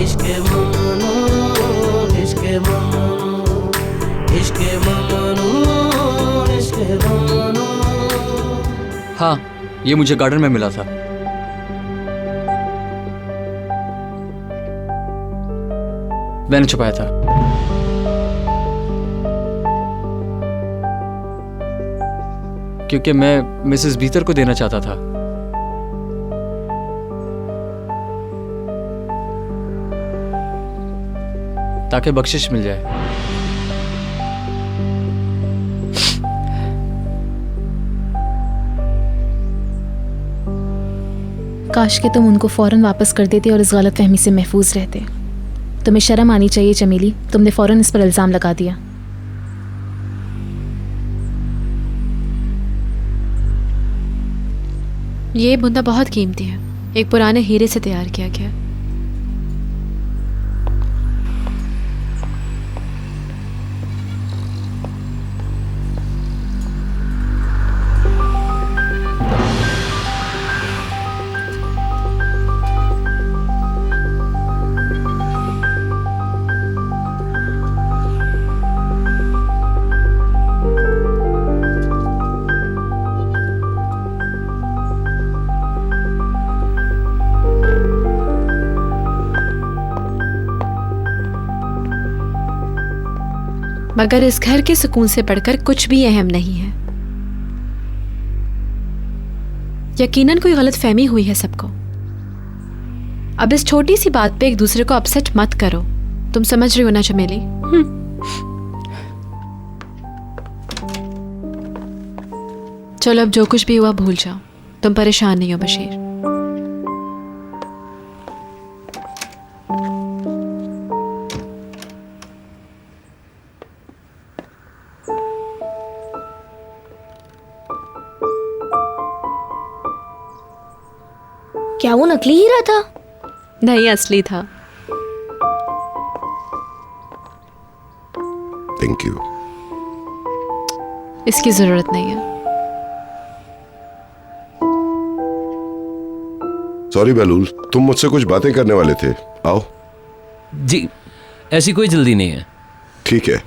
इश्क ममनू, इश्क ममनू, इश्क ममनू, इश्क ममनू। हाँ, ये मुझे गार्डन में मिला था। मैंने छुपाया था। क्योंकि मैं मिसेस बीतर को देना चाहता था। ताकि बख्शिश मिल जाए। काश कि तुम उनको फौरन वापस कर देते और इस गलतफहमी से महफूज रहते। तुम्हें शर्म आनी चाहिए चमेली, तुमने फौरन इस पर इल्जाम लगा दिया। ये बुंदा बहुत कीमती है, एक पुराने हीरे से तैयार किया गया। मगर इस घर के सुकून से बढ़कर कुछ भी अहम नहीं है। यकीनन कोई गलत फहमी हुई है सबको। अब इस छोटी सी बात पे एक दूसरे को अपसेट मत करो। तुम समझ रही हो ना चमेली? चलो अब जो कुछ भी हुआ भूल जाओ। तुम परेशान नहीं हो बशीर। क्या वो नकली हीरा था? नहीं, असली था। Thank you. इसकी जरूरत नहीं है। सॉरी बहलूल, तुम मुझसे कुछ बातें करने वाले थे। आओ। जी, ऐसी कोई जल्दी नहीं है। ठीक है।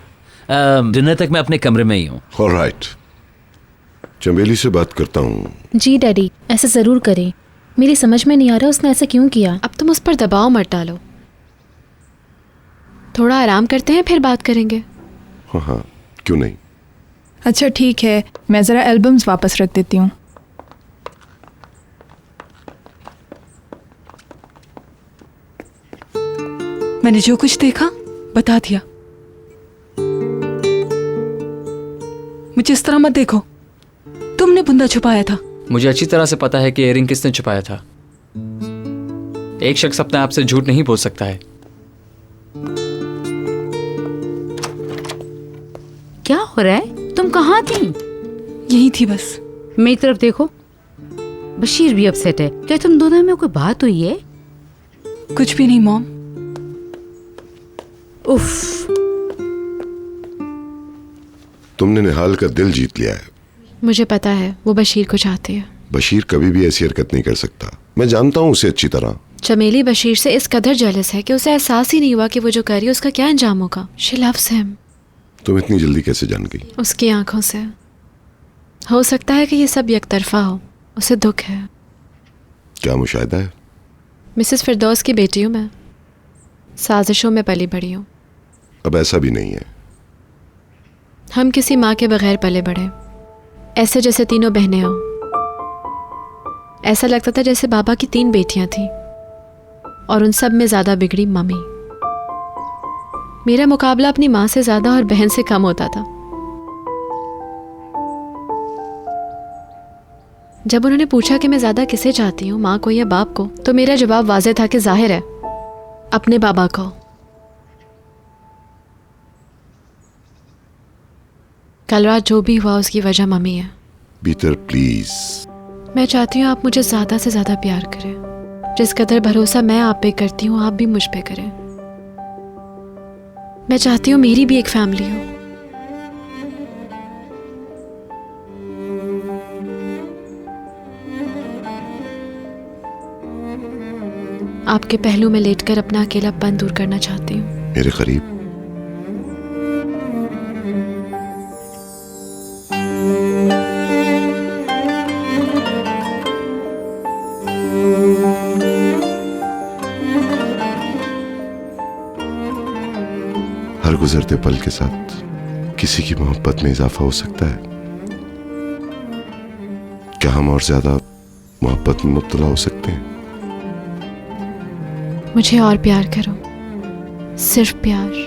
डिनर तक मैं अपने कमरे में ही हूँ। ऑलराइट। चमेली से बात करता हूँ। जी डैडी, ऐसा जरूर करें। मेरी समझ में नहीं आ रहा उसने ऐसा क्यों किया। अब तुम उस पर दबाव मत डालो। थोड़ा आराम करते हैं फिर बात करेंगे। हाँ हाँ, क्यों नहीं। अच्छा ठीक है, मैं ज़रा एल्बम्स वापस रख देती हूँ। मैंने जो कुछ देखा बता दिया। मुझे इस तरह मत देखो, तुमने बुंदा छुपाया था। मुझे अच्छी तरह से पता है कि इयररिंग किसने छुपाया था। एक शख्स अपने आप से झूठ नहीं बोल सकता है। क्या हो रहा है? तुम कहाँ थी? यही थी बस। मेरी तरफ देखो। बशीर भी अपसेट है। क्या तुम दोनों में कोई बात हुई है? कुछ भी नहीं मॉम। उफ। तुमने निहाल का दिल जीत लिया है। मुझे पता है वो बशीर को चाहती है। बशीर कभी भी ऐसी हरकत नहीं कर सकता। मैं जानता हूँ उसे अच्छी तरह। चमेली बशीर से इस कदर जेलस है कि उसे एहसास ही नहीं हुआ कि वो जो कर रही है उसका क्या अंजाम होगा। She loves him. तुम इतनी जल्दी कैसे जान गई? उसकी आंखों से। हो सकता है कि ये सब यकतरफा हो। उसे दुख है। क्या मुशाहिदा है? मिसेस फिरदौस की बेटी हूँ मैं। साजिशों में पली बड़ी हूँ। अब ऐसा भी नहीं है। हम किसी माँ के बगैर पले बढ़े। ऐसे जैसे तीनों बहनें हों। ऐसा लगता था जैसे बाबा की 3 बेटियां थीं और उन सब में ज्यादा बिगड़ी मम्मी। मेरा मुकाबला अपनी माँ से ज्यादा और बहन से कम होता था। जब उन्होंने पूछा कि मैं ज्यादा किसे चाहती हूँ, माँ को या बाप को, तो मेरा जवाब वाज़ेह था कि जाहिर है अपने बाबा को। कल रात जो भी हुआ उसकी वजह मम्मी है। बीतर प्लीज। मैं चाहती हूँ आप मुझे ज्यादा से ज्यादा प्यार करें। जिस कदर भरोसा मैं आप पे करती हूँ आप भी मुझ पे करें। मैं चाहती हूँ मेरी भी एक फैमिली हो। आपके पहलू में लेटकर अपना अकेलापन दूर करना चाहती हूँ। मेरे करीब। हर गुजरते पल के साथ किसी की मोहब्बत में इजाफा हो सकता है। क्या हम और ज्यादा मोहब्बत में मुब्तला हो सकते हैं? मुझे और प्यार करो, सिर्फ प्यार।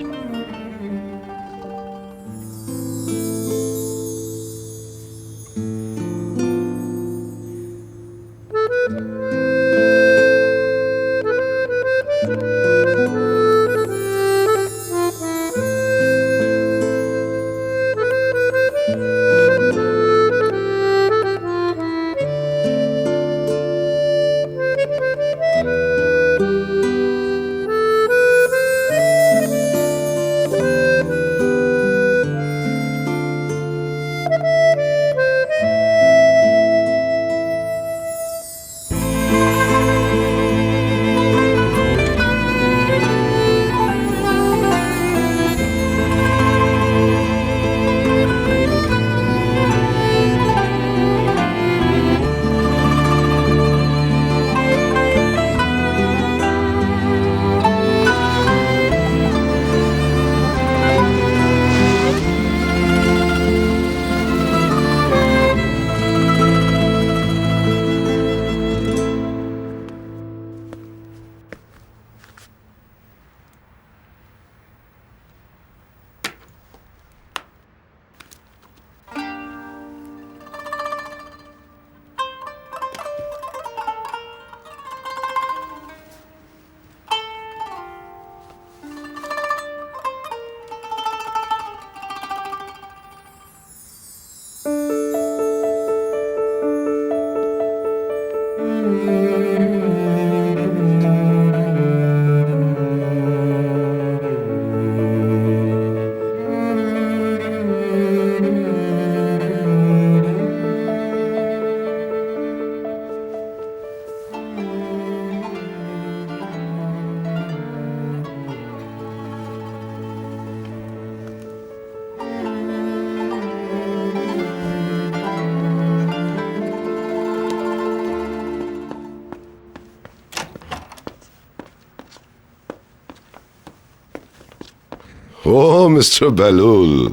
ओह मिस्टर बहलूल,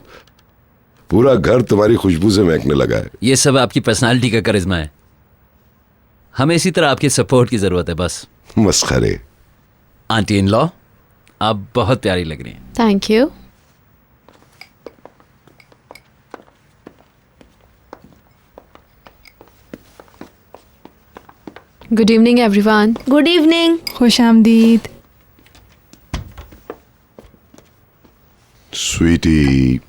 पूरा घर तुम्हारी खुशबू से महकने लगा है। ये सब आपकी पर्सनालिटी का करिश्मा है। हमें इसी तरह आपके सपोर्ट की जरूरत है बस। मस्खरे। आंटी इन लॉ, आप बहुत प्यारी लग रही हैं। Thank you. Good evening everyone. Good evening. खुश आमदीद। स्वीटी,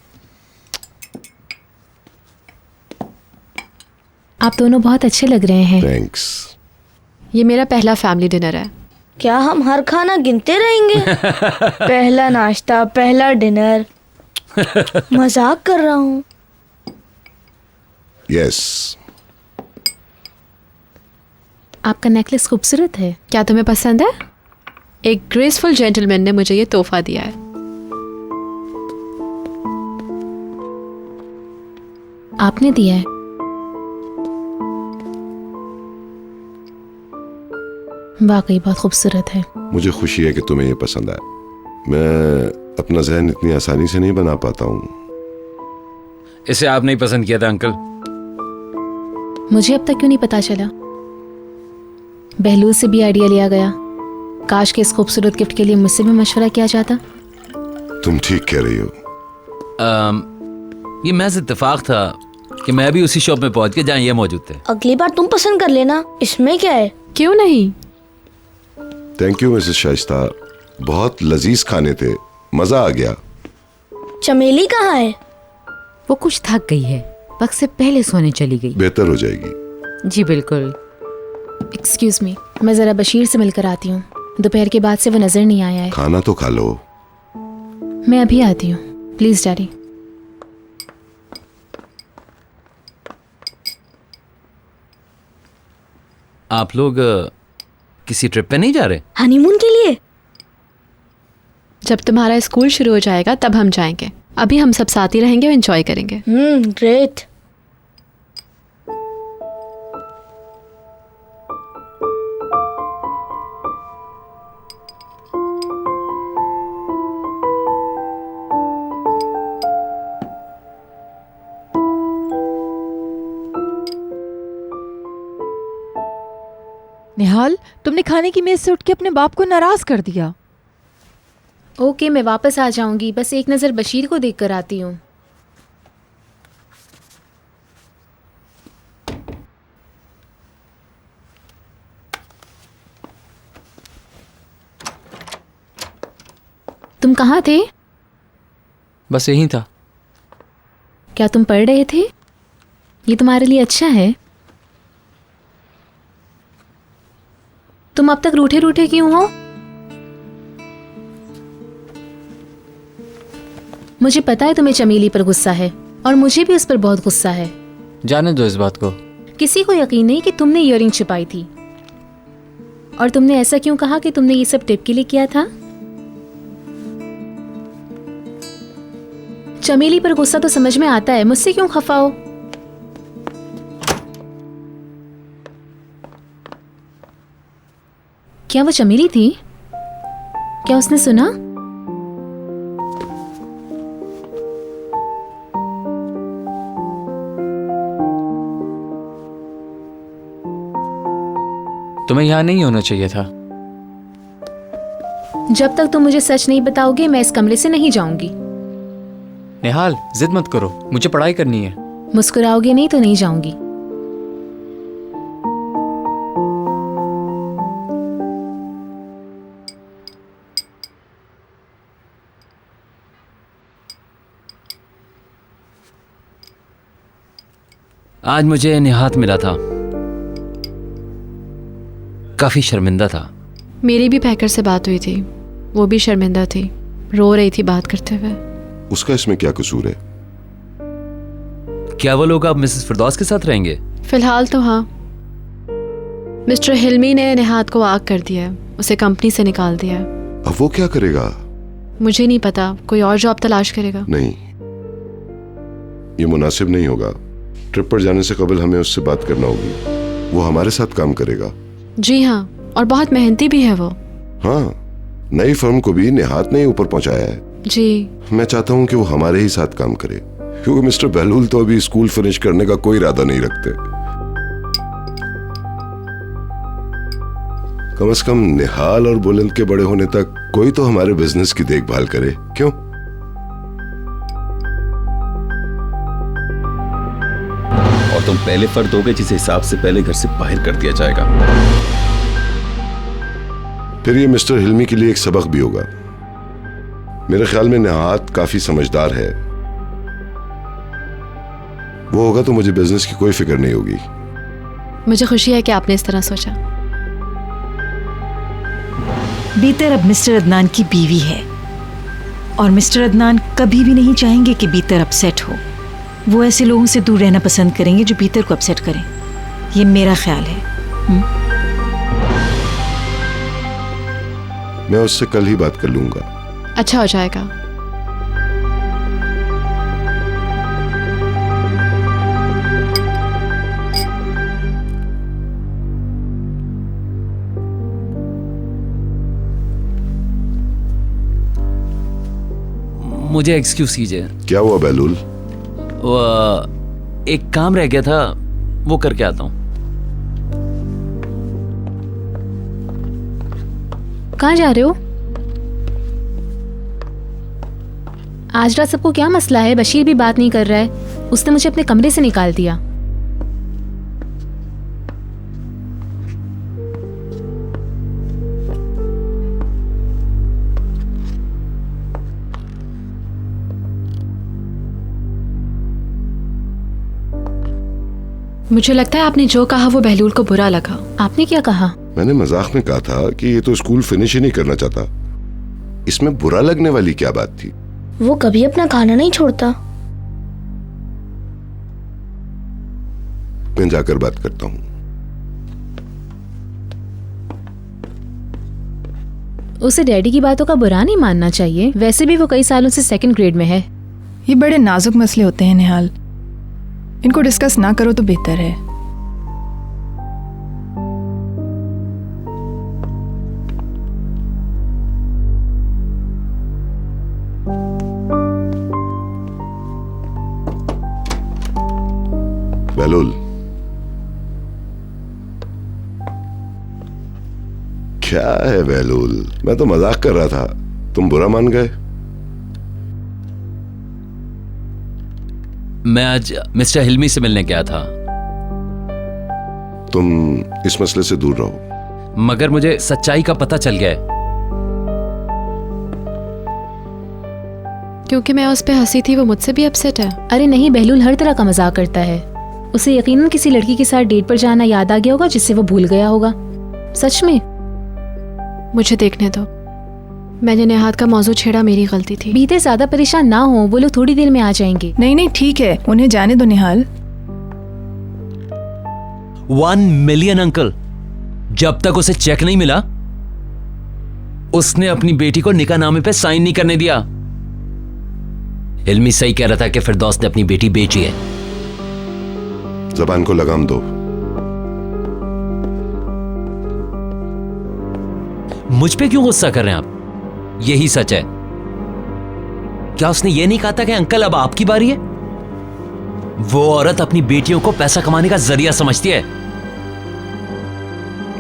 आप दोनों बहुत अच्छे लग रहे हैं। थैंक्स। ये मेरा पहला फैमिली डिनर है। क्या हम हर खाना गिनते रहेंगे? पहला नाश्ता, पहला डिनर। मजाक कर रहा हूँ। यस। आपका नेकलेस खूबसूरत है। क्या तुम्हें पसंद है? एक ग्रेसफुल जेंटलमैन ने मुझे ये तोहफा दिया है। आपने दिया है? वाकई बहुत खूबसूरत है। मुझे खुशी है कि तुम्हें ये पसंद आया। मैं अपना जहन इतनी आसानी से नहीं बना पाता हूँ। इसे आप नहीं पसंद किया था अंकल? मुझे अब तक क्यों नहीं पता चला? बहलूल से भी आइडिया लिया गया। काश के इस खूबसूरत गिफ्ट के लिए मुझसे भी मशवरा किया जाता। तुम ठीक कह रही हो। ये महज इत्तेफाक था कि मैं भी उसी शॉप में पहुंच के जहाँ ये मौजूद थे। अगली बार तुम पसंद कर लेना, इसमें क्या है? क्यों नहीं? थैंक यू मिसेस शाइस्ता, बहुत लजीज खाने थे, मजा आ गया। चमेली कहाँ है? वो कुछ थक गई है, वक्त से पहले सोने चली गई। बेहतर हो जाएगी। जी बिल्कुल। एक्सक्यूज मी, मैं जरा बशीर से मिलकर आती हूँ। दोपहर के बाद से वो नजर नहीं आया है। खाना तो खा लो। मैं अभी आती हूँ, प्लीज डैडी। आप लोग किसी ट्रिप पे नहीं जा रहे? हनीमून के लिए? जब तुम्हारा स्कूल शुरू हो जाएगा तब हम जाएंगे। अभी हम सब साथ ही रहेंगे और एंजॉय करेंगे। ग्रेट। निहाल, तुमने खाने की मेज से उठ के अपने बाप को नाराज कर दिया। ओके, मैं वापस आ जाऊंगी, बस एक नज़र बशीर को देख कर आती हूँ। तुम कहाँ थे? बस यही था। क्या तुम पढ़ रहे थे? ये तुम्हारे लिए अच्छा है। तुम अब तक रूठे रूठे क्यों हो? मुझे पता है तुम्हें चमेली पर गुस्सा है और मुझे भी उस पर बहुत गुस्सा है। जाने दो इस बात को। किसी को यकीन नहीं कि तुमने ईयरिंग छिपाई थी। और तुमने ऐसा क्यों कहा कि तुमने ये सब टिप के लिए किया था? चमेली पर गुस्सा तो समझ में आता है, मुझसे क्यों खफा हो? क्या वो चमेली थी? क्या उसने सुना? तुम्हें यहाँ नहीं होना चाहिए था। जब तक तुम मुझे सच नहीं बताओगे मैं इस कमरे से नहीं जाऊंगी। निहाल, जिद मत करो, मुझे पढ़ाई करनी है। मुस्कुराओगे नहीं तो नहीं जाऊंगी। आज मुझे निहात मिला था, काफी शर्मिंदा था। मेरी भी पैकर से बात हुई थी, वो भी शर्मिंदा थी, रो रही थी बात करते हुए। उसका इसमें क्या कसूर है? क्या वो लोग अब मिसेस फिरदौस के साथ रहेंगे? फिलहाल तो हाँ। मिस्टर हिल्मी ने निहात को आग कर दिया है, उसे कंपनी से निकाल दिया है। अब वो क्या करेगा? मुझे नहीं पता, कोई और जॉब तलाश करेगा। नहीं, ये मुनासिब नहीं होगा। ट्रिप पर जाने से कबल हमें उससे बात करना होगी। वो हमारे साथ काम करेगा। जी हाँ, और बहुत मेहनती भी है वो। हाँ, नई फर्म को भी निहात ने ऊपर पहुंचाया है। जी। मैं चाहता हूँ कि वो हमारे ही साथ काम करे, क्योंकि मिस्टर बहलूल तो अभी स्कूल फिनिश करने का कोई इरादा नहीं रखते। कम से कम निहाल और बुलंद के बड़े होने तक कोई तो हमारे बिजनेस की देखभाल करे, क्यों? और तुम पहले फर्द होगे जिस हिसाब से पहले घर से बाहर कर दिया जाएगा। फिर ये मिस्टर हिल्मी के लिए एक सबक भी होगा। मेरे ख्याल में निहात काफी समझदार है। वो होगा तो मुझे बिजनेस की कोई फिक्र नहीं होगी। मुझे खुशी है कि आपने इस तरह सोचा। बीतर अब मिस्टर अदनान की बीवी है और मिस्टर अदनान कभी भी नहीं चाहेंगे कि बीतर अपसेट हो। वो ऐसे लोगों से दूर रहना पसंद करेंगे जो बीतर को अपसेट करें। ये मेरा ख्याल है। मैं उससे कल ही बात कर लूंगा। अच्छा हो जाएगा। मुझे एक्सक्यूज कीजिए। क्या हुआ बहलूल? वो एक काम रह गया था, वो करके आता हूँ। कहाँ जा रहे हो? आज रात सबको क्या मसला है? बशीर भी बात नहीं कर रहा है। उसने मुझे अपने कमरे से निकाल दिया। मुझे लगता है आपने जो कहा वो बहलूल को बुरा लगा। आपने क्या कहा? मैंने मजाक में कहा था कि ये तो स्कूल फिनिश ही नहीं करना चाहता। इसमें बुरा लगने वाली क्या बात थी? वो कभी अपना खाना नहीं छोड़ता। मैं जाकर बात करता हूँ। उसे डैडी की बातों का बुरा नहीं मानना चाहिए। वैसे भी वो कई सालों से 2nd ग्रेड में है। ये बड़े नाजुक मसले होते हैं निहाल, इनको डिस्कस ना करो तो बेहतर है। बहलूल, क्या है बहलूल? मैं तो मजाक कर रहा था, तुम बुरा मान गए। मैं आज मिस्टर हिल्मी से मिलने गया था। तुम इस मसले से दूर रहो। मगर मुझे सच्चाई का पता चल गया है। क्योंकि मैं उस पे हंसी थी वो मुझसे भी अपसेट है। अरे नहीं, बहलूल हर तरह का मजाक करता है। उसे यकीनन किसी लड़की के साथ डेट पर जाना याद आ गया होगा जिससे वो भूल गया होगा। सच में। मुझे देखने दो, मैंने नेहात का मौजू छेड़ा, मेरी गलती थी। बीते ज्यादा परेशान ना हो, वो लोग थोड़ी देर में आ जाएंगे। नहीं नहीं ठीक है, उन्हें जाने दो निहाल। 1 मिलियन अंकल, जब तक उसे चेक नहीं मिला उसने अपनी बेटी को निकाहनामे पे साइन नहीं करने दिया। हिल्मी सही कह रहा था कि फिरदौस ने अपनी बेटी बेची है। जबान को लगाम दो। मुझ पे क्यों गुस्सा कर रहे हैं आप? यही सच है। क्या उसने ये नहीं कहा था कि अंकल अब आपकी बारी है? वो औरत अपनी बेटियों को पैसा कमाने का जरिया समझती है।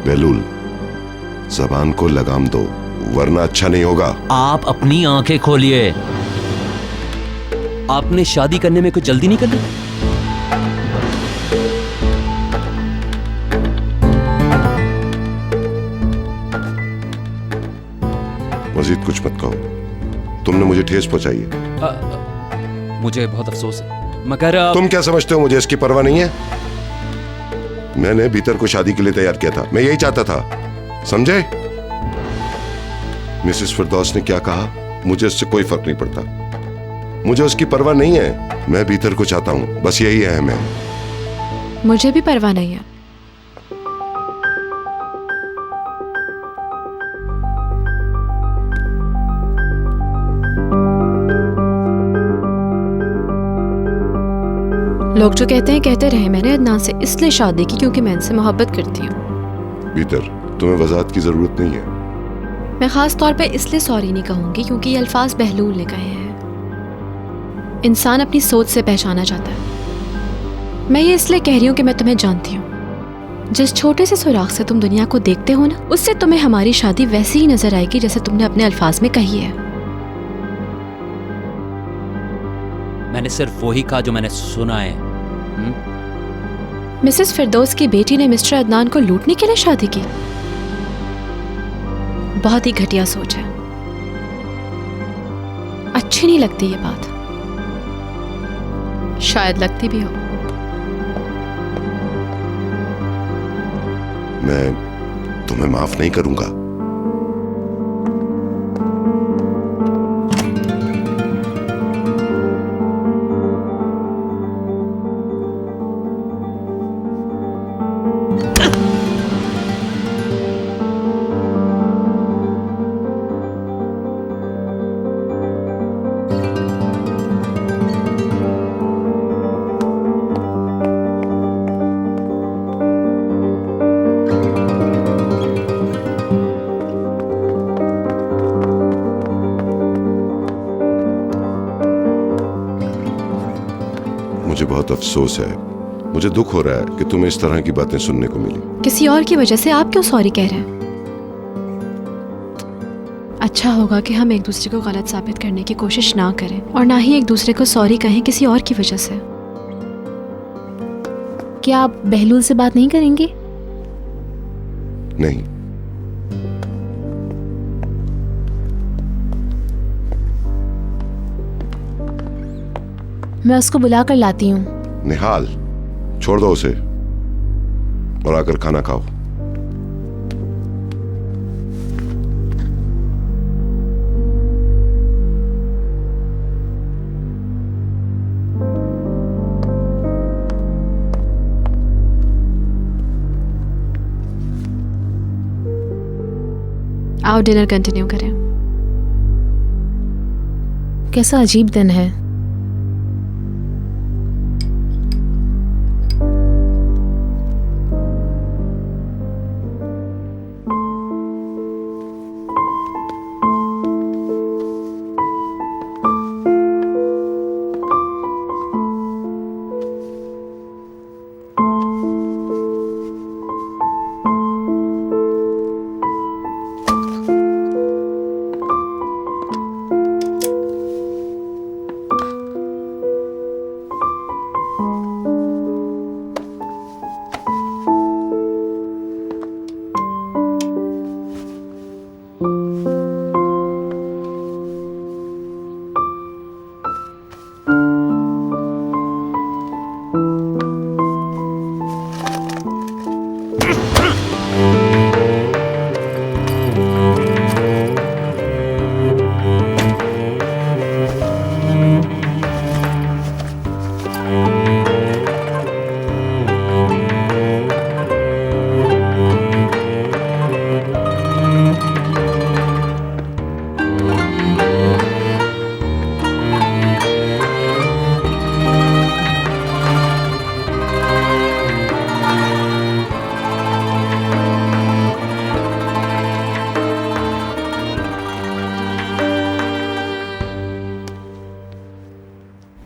बहलूल, जबान को लगाम दो वरना अच्छा नहीं होगा। आप अपनी आंखें खोलिए। आपने शादी करने में कोई जल्दी नहीं करना। मजीद कुछ मत कहो, तुमने मुझे ठेस पहुंचाई है। मुझे बहुत अफसोस है, मगर तुम क्या समझते हो मुझे इसकी परवाह नहीं है? मैंने भीतर को शादी के लिए तैयार किया था, मैं यही चाहता था, समझे? मिसेस फिरदौस ने क्या कहा, मुझे उससे कोई फर्क नहीं पड़ता। मुझे उसकी परवाह नहीं है, मैं भीतर को चाहता हूं, बस यही अहम है। मुझे भी परवाह नहीं है। लोग जो कहते हैं कहते रहे, मैंने अदनान से इसलिए शादी की क्योंकि मैं इनसे मोहब्बत करती हूँ। भीतर तुम्हें वजाहत की जरूरत नहीं है। मैं खास तौर पे इसलिए सॉरी नहीं कहूंगी क्योंकि ये अल्फाज बहलूल ने कहे हैं। इंसान अपनी सोच से पहचाना जाता है। मैं ये इसलिए कह रही हूँ कि मैं तुम्हें जानती हूँ। जिस छोटे से सुराख से तुम दुनिया को देखते हो ना, उससे तुम्हें हमारी शादी वैसी ही नजर आएगी जैसे तुमने अपने अल्फाज में कही है। मैंने सिर्फ वही कहा जो मैंने सुना है। मिसेस फिरदौस की बेटी ने मिस्टर अदनान को लूटने के लिए शादी की। बहुत ही घटिया सोच है। अच्छी नहीं लगती ये बात, शायद लगती भी हो। मैं तुम्हें माफ नहीं करूंगा। मुझे बहुत अफसोस है, मुझे दुख हो रहा है कि तुम्हें इस तरह की बातें सुनने को मिली। किसी और की वजह से आप क्यों सॉरी कह रहे हैं? अच्छा होगा कि हम एक दूसरे को गलत साबित करने की कोशिश ना करें और ना ही एक दूसरे को सॉरी कहें किसी और की वजह से। क्या आप बहलूल से बात नहीं करेंगे? नहीं। मैं उसको बुला कर लाती हूँ। निहाल, छोड़ दो उसे और आकर खाना खाओ। आओ आओ डिनर कंटिन्यू करें। कैसा अजीब दिन है।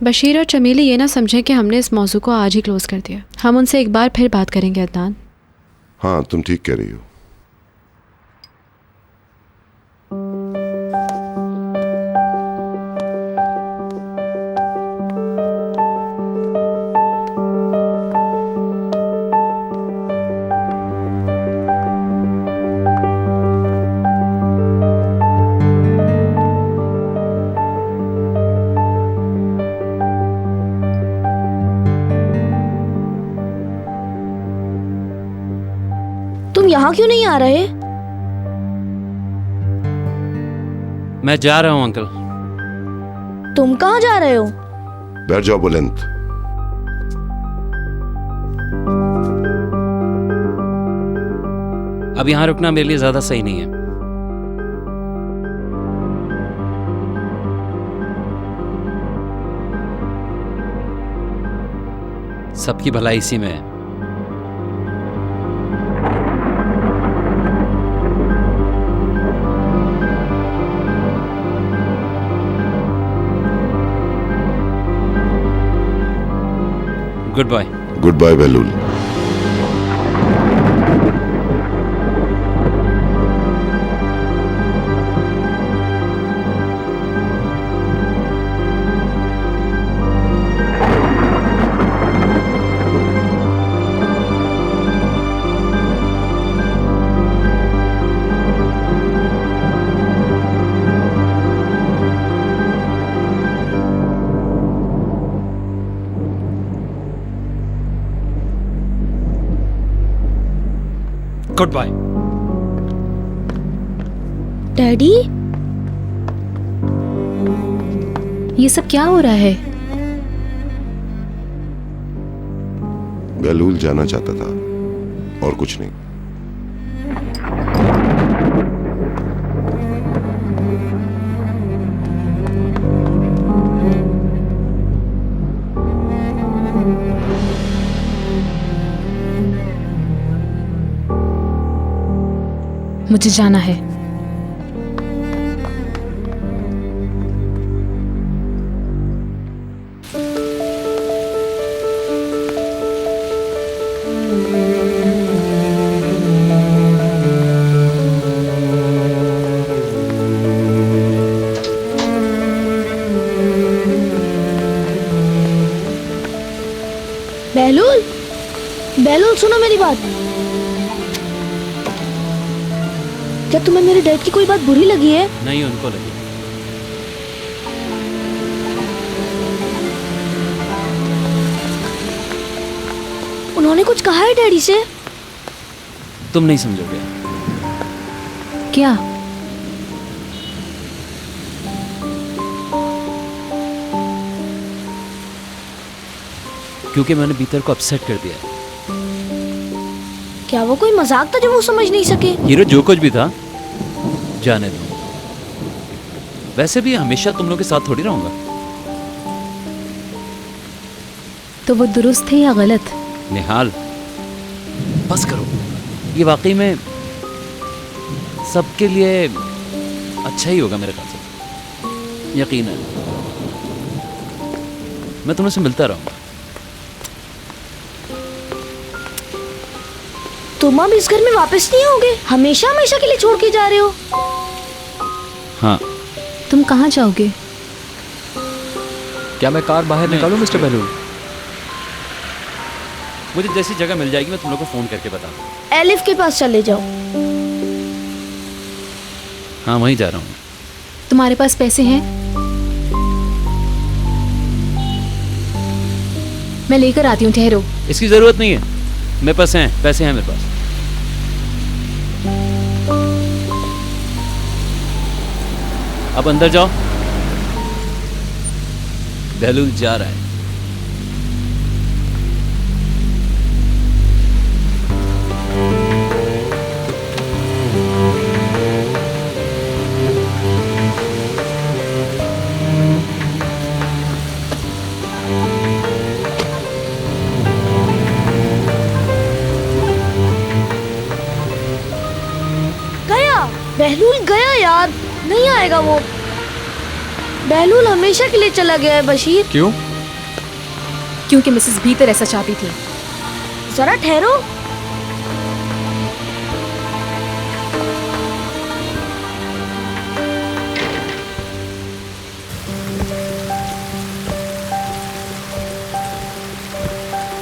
बशीर और चमेली ये ना समझें कि हमने इस मौजू को आज ही क्लोज कर दिया। हम उनसे एक बार फिर बात करेंगे अदनान। हाँ, तुम ठीक कह रही हो। तुम यहाँ क्यों नहीं आ रहे? मैं जा रहा हूं अंकल। तुम कहाँ जा रहे हो? बैठ जाओ बुलंद। अब यहां रुकना मेरे लिए ज्यादा सही नहीं है। सबकी भलाई इसी में है। Good bye. Good bye Bahlul. Good bye. Daddy, ये सब क्या हो रहा है? बहलूल जाना चाहता था और कुछ नहीं। मुझे जाना है। बहलूल, बहलूल सुनो मेरी बात। क्या तुम्हें मेरे डैड की कोई बात बुरी लगी है? नहीं, उनको लगी। उन्होंने कुछ कहा है डैडी से? तुम नहीं समझोगे। क्या? क्योंकि मैंने बीतर को अपसेट कर दिया है। क्या वो कोई मजाक था जो वो समझ नहीं सके? हीरो, जो कुछ भी था जाने दो, वैसे भी हमेशा तुम लोग के साथ थोड़ी रहूंगा। तो वो दुरुस्त है या गलत? निहाल बस करो, ये वाकई में सबके लिए अच्छा ही होगा मेरे ख्याल से, यकीन है। मैं तुम से मिलता रहूंगा। तुम अब इस घर में वापस नहीं आओगे? हमेशा हमेशा के लिए छोड़ के जा रहे हो? हाँ। तुम कहाँ जाओगे? क्या मैं कार बाहर निकालूं मिस्टर बहलूल? मुझे जैसी जगह मिल जाएगी मैं तुम लोग को फोन करके बता दूं। एलिफ के पास चले जाओ। हाँ वहीं जा रहा हूँ। तुम्हारे पास पैसे हैं? मैं लेकर आती हूँ, ठहरो। इसकी जरूरत नहीं है, मेरे पास हैं, पैसे हैं मेरे पास। अब अंदर जाओ, बहलूल जा रहा है। बहलूल गया यार, नहीं आएगा वो। बहलूल हमेशा के लिए चला गया है बशीर। क्यों? क्योंकि मिसेस भीतर ऐसा चाहती थी। जरा ठहरो।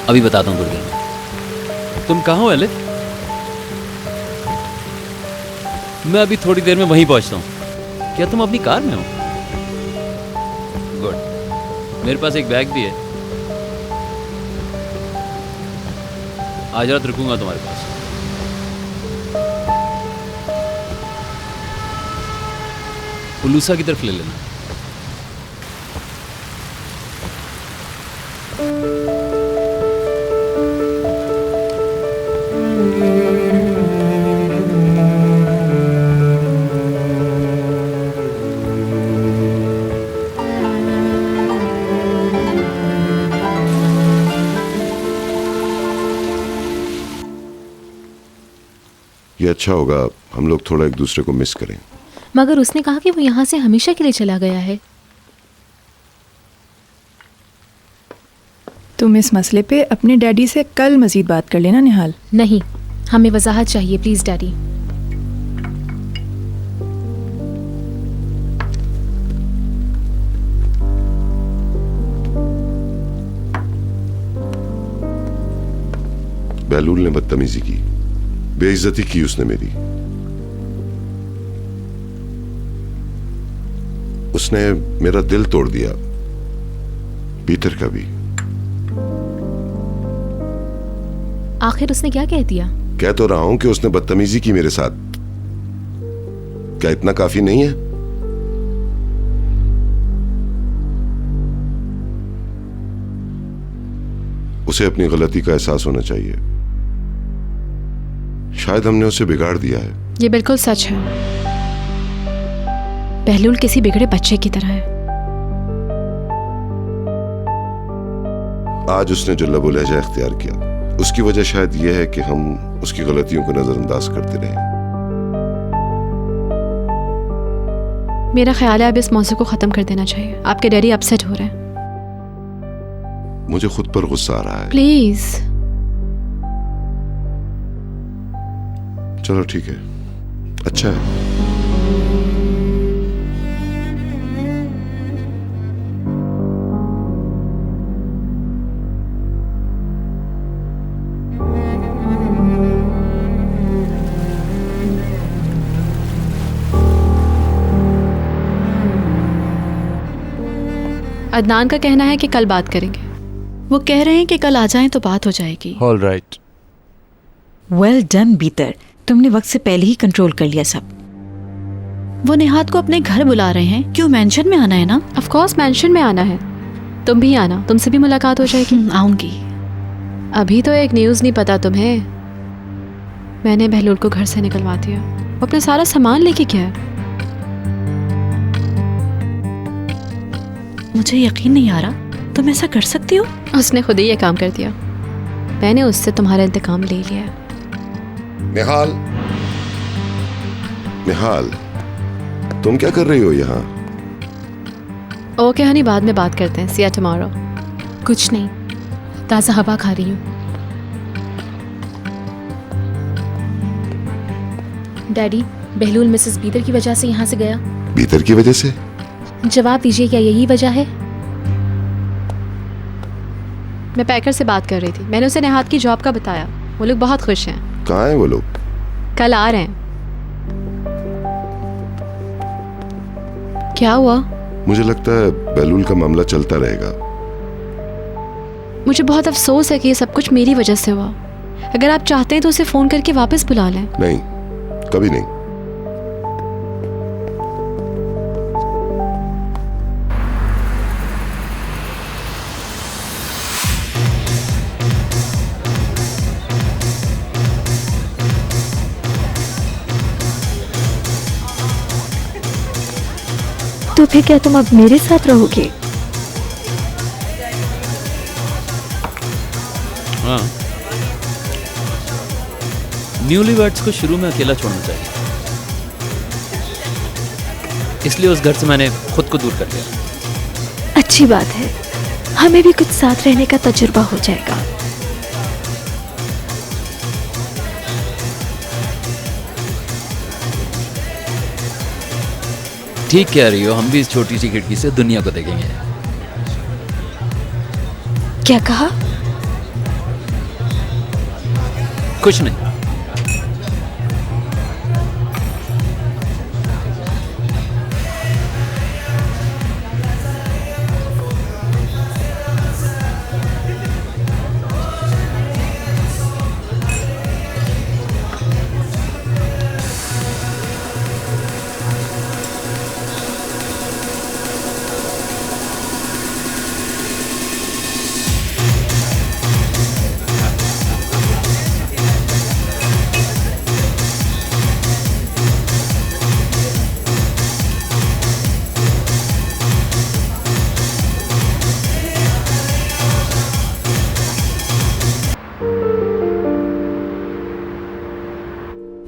अभी बताता हूँ थोड़ी देर में। तुम कहाँ हो एलिफ? मैं अभी थोड़ी देर में वहीं पहुंचता हूँ। क्या तुम अपनी कार में हो? गुड। मेरे पास एक बैग भी है, आज रात रुकूंगा तुम्हारे पास। उलूसा की तरफ ले लेना। ये अच्छा होगा, हम लोग थोड़ा एक दूसरे को मिस करें। मगर उसने कहा कि वो यहाँ से हमेशा के लिए चला गया है। तुम इस मसले पे अपने डैडी से कल मजीद बात कर लेना निहाल। नहीं, हमें वजाहत चाहिए प्लीज डैडी। बहलूल ने बदतमीजी की, बेइज्जती की उसने मेरी। उसने मेरा दिल तोड़ दिया, पीटर का भी। आखिर उसने क्या कह दिया? कह तो रहा हूं कि उसने बदतमीजी की मेरे साथ। क्या इतना काफी नहीं है? उसे अपनी गलती का एहसास होना चाहिए। शायद हमने उसे बिगाड़ दिया है। ये बिल्कुल सच है। बहलूल किसी बिगड़े बच्चे की तरह है। आज उसने जो लबो लहजा इख्तियार किया, उसकी वजह शायद यह है कि हम उसकी गलतियों को नजरअंदाज करते रहे। मेरा ख्याल है अब इस मौजू को खत्म कर देना चाहिए। आपके डैडी अपसेट हो रहे हैं। मुझे खुद पर गुस्सा आ रहा है। प्लीज। चलो ठीक है, अच्छा है। अदनान का कहना है कि कल बात करेंगे। वो कह रहे हैं कि कल आ जाएं तो बात हो जाएगी। All right. वेल डन बीतर, तुमने वक्त से पहले ही कंट्रोल कर लिया सब। वो निहात को अपने घर बुला रहे हैं। क्यों, मेंशन में आना है ना? ऑफ कोर्स मेंशन में आना है। तुम भी आना, तुमसे भी मुलाकात हो जाएगी। आऊंगी। अभी तो एक न्यूज़ नहीं पता तुम्हें, मैंने बहलूल को घर से निकलवा दिया। वो अपना सारा सामान लेके गया है। मुझे यकीन नहीं आ रहा तुम ऐसा कर सकती हो। उसने खुद ही ये काम कर दिया। मैंने उससे तुम्हारा इंतकाम ले लिया है। निहाल, निहाल, तुम क्या कर रही हो यहाँ? ओके हनी, बाद में बात करते हैं। सी यू टुमारो। कुछ नहीं, ताज़ा हवा खा रही हूँ। डैडी, बहलूल मिसेस बीदर की वजह से यहाँ से गया। बीदर की वजह से? जवाब दीजिए, क्या यही वजह है? मैं पैकर से बात कर रही थी। मैंने उसे नेहात की जॉब का बताया। वो लोग बहुत खुश हैं। कहाँ हैं वो लोग? कल आ रहे हैं। क्या हुआ? मुझे लगता है बहलूल का मामला चलता रहेगा। मुझे बहुत अफसोस है कि ये सब कुछ मेरी वजह से हुआ। अगर आप चाहते हैं तो उसे फोन करके वापस बुला लें। नहीं, कभी नहीं। तो फिर क्या तुम अब मेरे साथ रहोगे? हाँ, न्यूली वर्ड्स को शुरू में अकेला छोड़ना चाहिए, इसलिए उस घर से मैंने खुद को दूर कर लिया। अच्छी बात है, हमें भी कुछ साथ रहने का तजुर्बा हो जाएगा। ठीक कह रही हो, हम भी इस छोटी सी खिड़की से दुनिया को देखेंगे। क्या कहा? कुछ नहीं।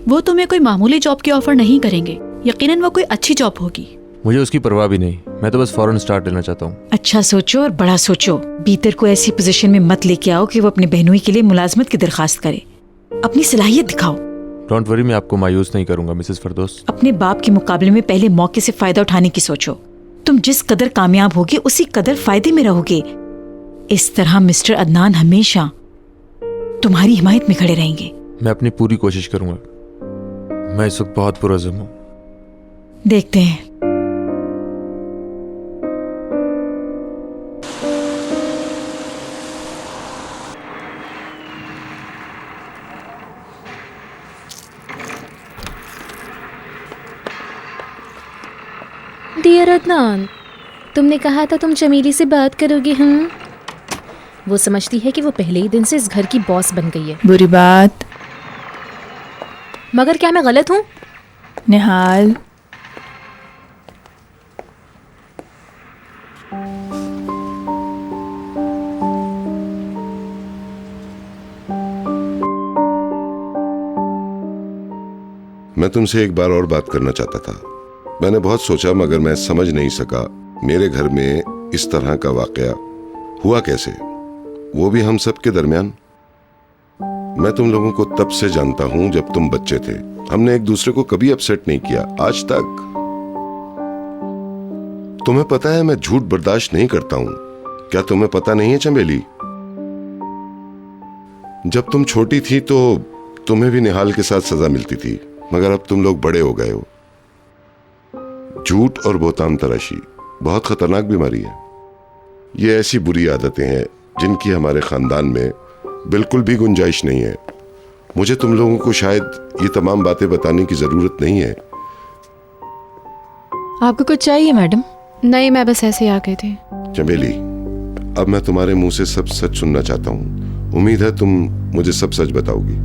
वो तुम्हें कोई मामूली जॉब की ऑफर नहीं करेंगे। यकीनन वो कोई अच्छी जॉब होगी। मुझे उसकी परवाह भी नहीं, मैं तो बस फौरन स्टार्ट लेना चाहता हूँ। अच्छा सोचो और बड़ा सोचो। बीतर को ऐसी पोजीशन में मत लेके आओ कि वो अपने बहनोई के लिए मुलाजमत की दरखास्त करे। अपनी सलाहियत दिखाओ। डोंट वरी, मैं आपको मायूस नहीं करूंगा मिसेस फरदौस। अपने बाप के मुकाबले में पहले मौके से फायदा उठाने की सोचो। तुम जिस कदर कामयाब होगे उसी कदर फायदे में रहोगे। इस तरह मिस्टर अदनान हमेशा तुम्हारी हिमायत में खड़े रहेंगे। मैं अपनी पूरी कोशिश करूंगा। मैं इस वक्त बहुत पुरअज़्म हूँ। देखते हैं। डियर अदनान, तुमने कहा था तुम जमीली से बात करोगे। वो समझती है कि वो पहले ही दिन से इस घर की बॉस बन गई है। बुरी बात। मगर क्या मैं गलत हूँ? निहाल, मैं तुमसे एक बार और बात करना चाहता था। मैंने बहुत सोचा मगर मैं समझ नहीं सका मेरे घर में इस तरह का वाकया हुआ कैसे, वो भी हम सब के दरमियान। मैं तुम लोगों को तब से जानता हूं जब तुम बच्चे थे। हमने एक दूसरे को कभी अपसेट नहीं किया आज तक। तुम्हें पता है मैं झूठ बर्दाश्त नहीं करता हूं। क्या तुम्हें पता नहीं है चमेली? जब तुम छोटी थी तो तुम्हें भी निहाल के साथ सजा मिलती थी, मगर अब तुम लोग बड़े हो गए हो। झूठ और बोहतान तराशी बहुत खतरनाक बीमारी है। ये ऐसी बुरी आदतें हैं जिनकी हमारे खानदान में बिल्कुल भी गुंजाइश नहीं है। मुझे तुम लोगों को शायद ये तमाम बातें बताने की जरूरत नहीं है। आपको कुछ चाहिए मैडम? नहीं, मैं बस ऐसे ही आ गई थी। चमेली, अब मैं तुम्हारे मुंह से सब सच सुनना चाहता हूँ। उम्मीद है तुम मुझे सब सच बताओगी।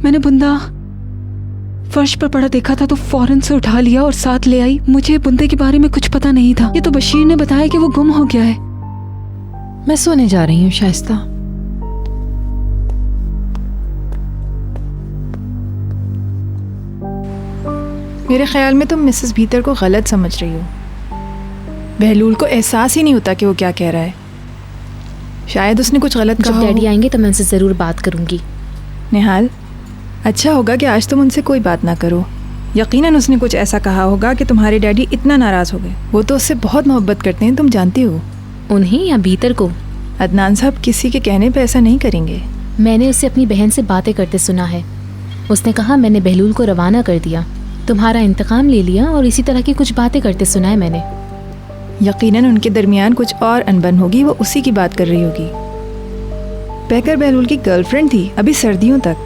मैंने बुंदा फर्श पर पड़ा देखा था तो फौरन से उठा लिया और साथ ले आई। मुझे बुंदे के बारे में कुछ पता नहीं था। ये तो बशीर ने बताया कि वो गुम हो गया है। मैं सोने जा रही हूँ शाइस्ता। मेरे ख्याल में तुम मिसेस भीतर को गलत समझ रही हो। बहलूल को एहसास ही नहीं होता कि वो क्या कह रहा है। शायद उसने कुछ गलत कहा जब हो। डैडी आएंगे तो मैं उनसे ज़रूर बात करूंगी। निहाल, अच्छा होगा कि आज तुम उनसे कोई बात ना करो। यकीनन उसने कुछ ऐसा कहा होगा कि तुम्हारे डैडी इतना नाराज़ हो गए। वो तो उससे बहुत मोहब्बत करते हैं, तुम जानती हो। उन्हें या भीतर को? अदनान साहब किसी के कहने पे ऐसा नहीं करेंगे। मैंने उसे अपनी बहन से बातें करते सुना है। उसने कहा मैंने बहलूल को रवाना कर दिया, तुम्हारा इंतकाम ले लिया और इसी तरह की कुछ बातें करते सुना है मैंने। यकीनन उनके दरमियान कुछ और अनबन होगी, वो उसी की बात कर रही होगी। पैकर बहलूल की गर्लफ्रेंड थी अभी सर्दियों तक।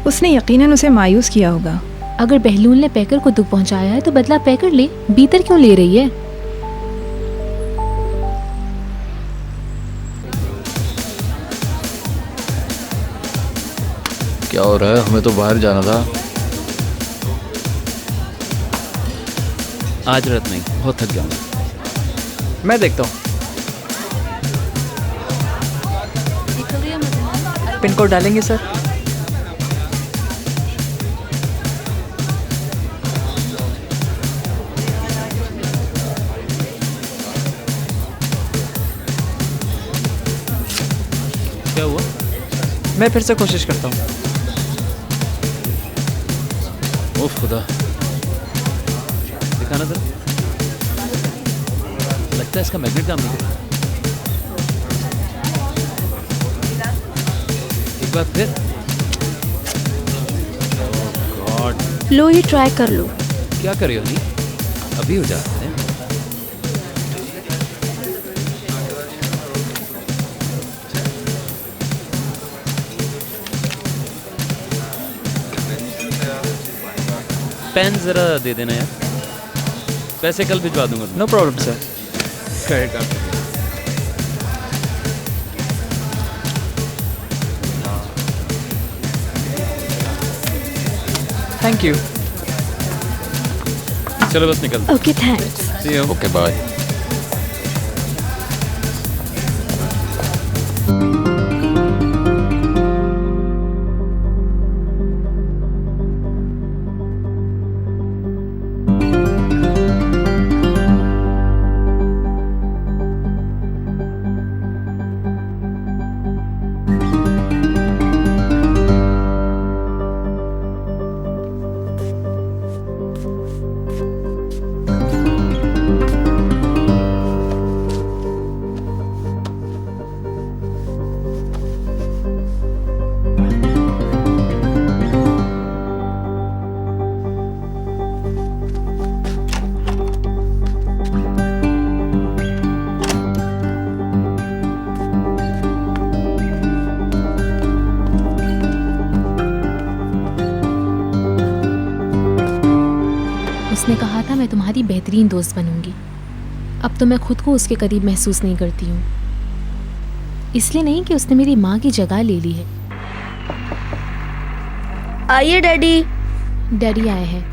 उसने यकीनन उसे मायूस किया होगा। अगर बहलूल ने पैकर को दुख पहुंचाया है तो बदला पैकर ले, भीतर क्यों ले रही है? क्या हो रहा है? हमें तो बाहर जाना था। आज रात नहीं, बहुत थक गया हूं। मैं देखता हूँ। पिन कोड डालेंगे सर? क्या हुआ? मैं फिर से कोशिश करता हूँ। ओह खुदा, दिखाना जरा। लगता है इसका मैग्नेट काम नहीं कर रहा। एक बार फिर। ओह गॉड। लो ये ट्राई कर लो। क्या कर रही हो नी? अभी हो जाते हैं। पेन जरा दे देना यार, पैसे कल भिजवा दूंगा। No problem sir. Credit card. Thank you. चलो बस निकल। Okay thanks. See you. Okay bye. उसने कहा था मैं तुम्हारी बेहतरीन दोस्त बनूंगी। अब तो मैं खुद को उसके करीब महसूस नहीं करती हूँ। इसलिए नहीं कि उसने मेरी माँ की जगह ले ली है। आइए डैडी। डैडी आए हैं।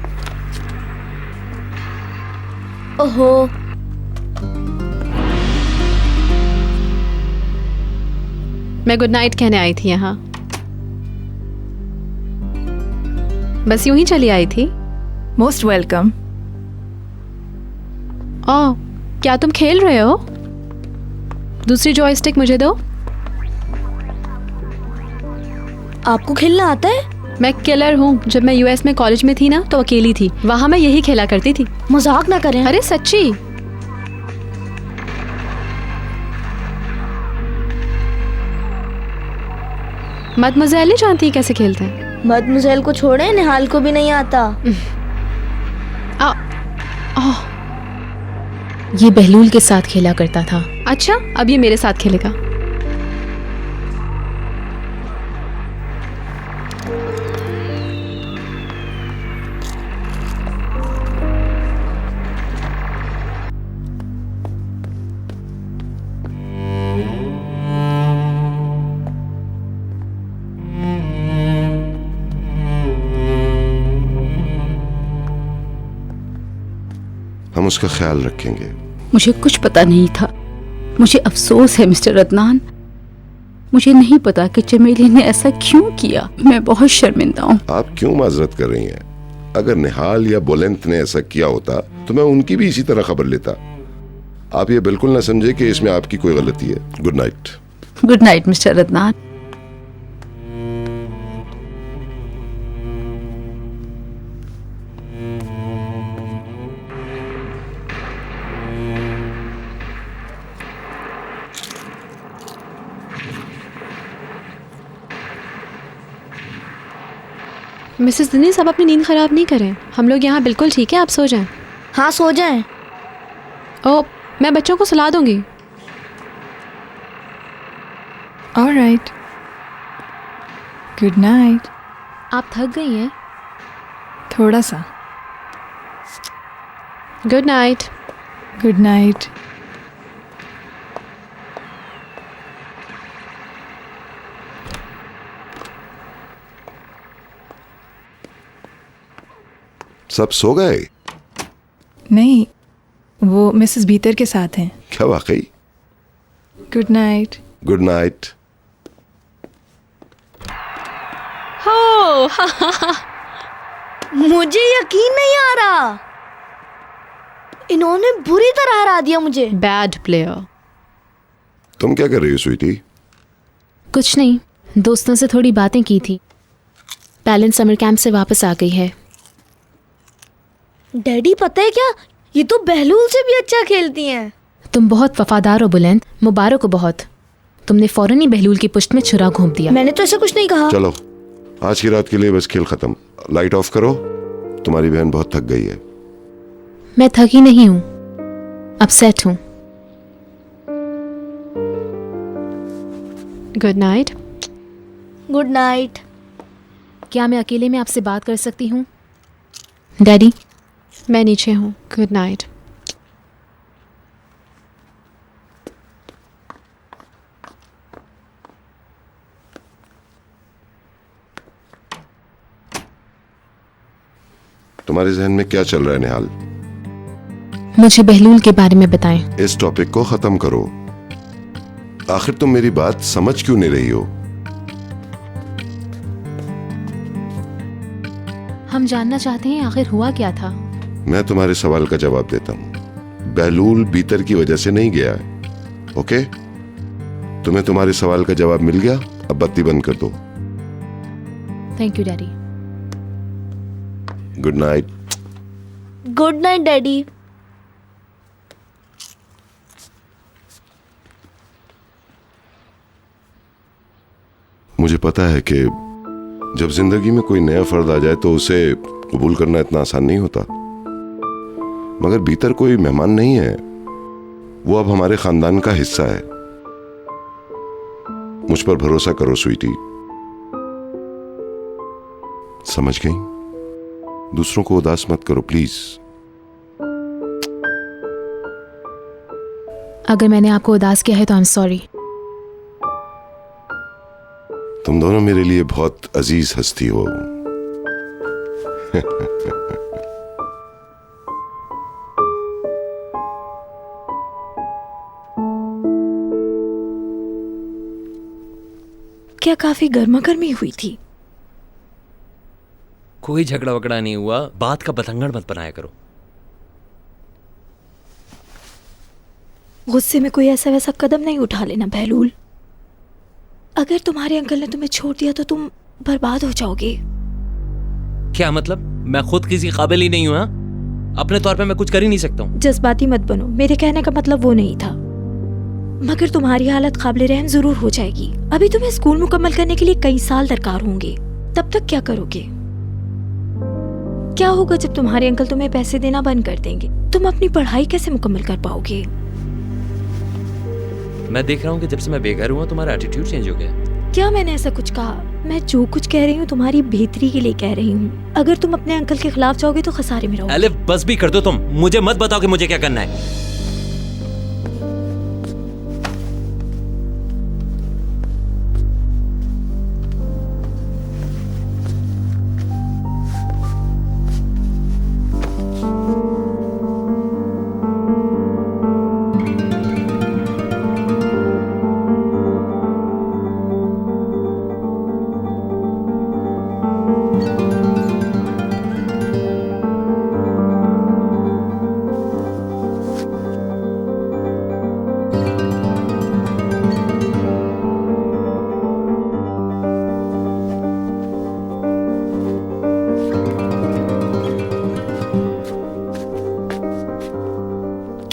ओहो, मैं गुड नाइट कहने आई थी यहाँ। बस यूं ही चली आई थी। Most welcome. ओह, क्या तुम खेल रहे हो? दूसरी जॉयस्टिक मुझे दो। आपको खेलना आता है? मैं किलर हूँ। जब मैं यूएस में कॉलेज में थी ना तो अकेली थी, वहां मैं यही खेला करती थी। मजाक ना करें। अरे सच्ची। मदमज़ेल नहीं जानती कैसे खेलते हैं। मदमज़ेल को छोड़े, निहाल को भी नहीं आता। ये बहलूल के साथ खेला करता था। अच्छा, अब ये मेरे साथ खेलेगा। हम उसका ख्याल रखेंगे। मुझे कुछ पता नहीं था। मुझे अफसोस है मिस्टर अदनान, मुझे नहीं पता कि चमेली ने ऐसा क्यों किया। मैं बहुत शर्मिंदा हूँ। आप क्यों माजरत कर रही हैं? अगर निहाल या बुलंद ने ऐसा किया होता तो मैं उनकी भी इसी तरह खबर लेता। आप ये बिल्कुल ना समझे कि इसमें आपकी कोई गलती है। Good night. Good night mister Adnan. Mrs Dinesh, आप अपनी नींद ख़राब नहीं करें। हम लोग यहाँ बिल्कुल ठीक है, आप सो जाएं। हाँ सो जाएं। ओ, मैं बच्चों को सुला दूंगी। Alright, good night. आप थक गई हैं? थोड़ा सा। Good night. Good night. सब सो गए? नहीं, वो मिसेस भीतर के साथ हैं। क्या वाकई? Good night. Good night. हो मुझे यकीन नहीं आ रहा, इन्होंने बुरी तरह हरा दिया मुझे। Bad player. तुम क्या कर रही हो स्वीटी? कुछ नहीं, दोस्तों से थोड़ी बातें की थी। पैलेंट समर कैंप से वापस आ गई है। डैडी पता है क्या, ये तो बहलूल से भी अच्छा खेलती हैं। तुम बहुत वफादार हो बुलंद, मुबारक हो बहुत। तुमने फौरन ही बहलूल की पुष्ट में छुरा घोंप दिया। मैंने तो ऐसा कुछ नहीं कहा। चलो आज की रात के लिए बस खेल खत्म। लाइट ऑफ करो, तुम्हारी बहन बहुत थक गई है। मैं थकी नहीं हूँ, अपसेट हूँ। Good night. Good night. क्या मैं अकेले में आपसे बात कर सकती हूँ? डैडी, मैं नीचे हूँ। Good night. तुम्हारे जहन में क्या चल रहा है निहाल? मुझे बहलूल के बारे में बताएं। इस टॉपिक को खत्म करो। आखिर तुम मेरी बात समझ क्यों नहीं रही हो? हम जानना चाहते हैं आखिर हुआ क्या था। मैं तुम्हारे सवाल का जवाब देता हूँ। बहलूल बीतर की वजह से नहीं गया है। ओके, तुम्हें तुम्हारे सवाल का जवाब मिल गया। अब बत्ती बंद कर दो। Thank you daddy. Good night. Good night daddy. मुझे पता है कि जब जिंदगी में कोई नया फर्द आ जाए तो उसे कबूल करना इतना आसान नहीं होता, मगर भीतर कोई मेहमान नहीं है। वो अब हमारे खानदान का हिस्सा है। मुझ पर भरोसा करो स्वीटी। समझ गई? दूसरों को उदास मत करो प्लीज। अगर मैंने आपको उदास किया है तो आई एम सॉरी। तुम दोनों मेरे लिए बहुत अजीज हस्ती हो। क्या काफी गर्मा गर्मी हुई थी? कोई झगड़ा वगड़ा नहीं हुआ। बात का बतंगड़ मत बनाया करो। गुस्से में कोई ऐसा वैसा कदम नहीं उठा लेना बहलूल। अगर तुम्हारे अंकल ने तुम्हें छोड़ दिया तो तुम बर्बाद हो जाओगे। क्या मतलब? मैं खुद किसी काबिल ही नहीं हूं? हाँ? अपने तौर पे मैं कुछ कर ही नहीं सकता हूँ। जज्बाती मत बनो, मेरे कहने का मतलब वो नहीं था। मगर तुम्हारी हालत काबिल रहम जरूर हो जाएगी। अभी तुम्हें स्कूल मुकम्मल करने के लिए कई साल दरकार होंगे। तब तक क्या करोगे? क्या होगा जब तुम्हारे अंकल तुम्हें पैसे देना बंद कर देंगे? तुम अपनी पढ़ाई कैसे मुकम्मल कर पाओगे? मैं देख रहा हूँ कि जब से मैं बेघर हुआ तुम्हारा एटीट्यूड चेंज हो गया। क्या मैंने ऐसा कुछ कहा? मैं जो कुछ कह रही हूँ तुम्हारी बेहतरी के लिए कह रही हूँ। अगर तुम अपने अंकल के खिलाफ जाओगे तो खसारे में रहोगे। अलिफ बस भी कर दो तुम। मुझे मत बताओ कि मुझे क्या करना है।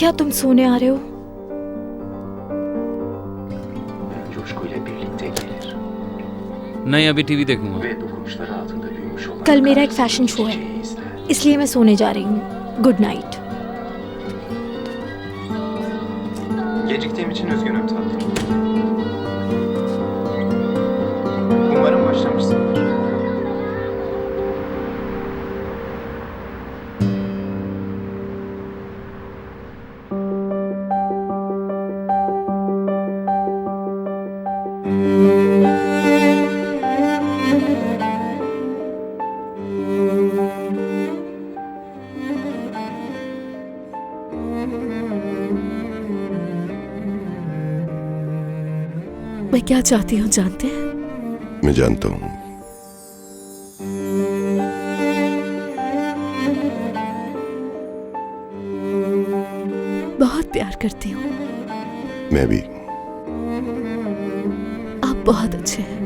क्या तुम सोने आ रहे हो? नहीं, अभी टीवी देखूंगा। कल मेरा एक फैशन शो है, इसलिए मैं सोने जा रही हूँ। Good night. Geciktiğim için üzgünüm tatlım. Umarım başlamışsındır. मैं क्या चाहती हूँ जानते हैं? मैं जानता हूँ। बहुत प्यार करती हूँ। मैं भी। आप बहुत अच्छे हैं।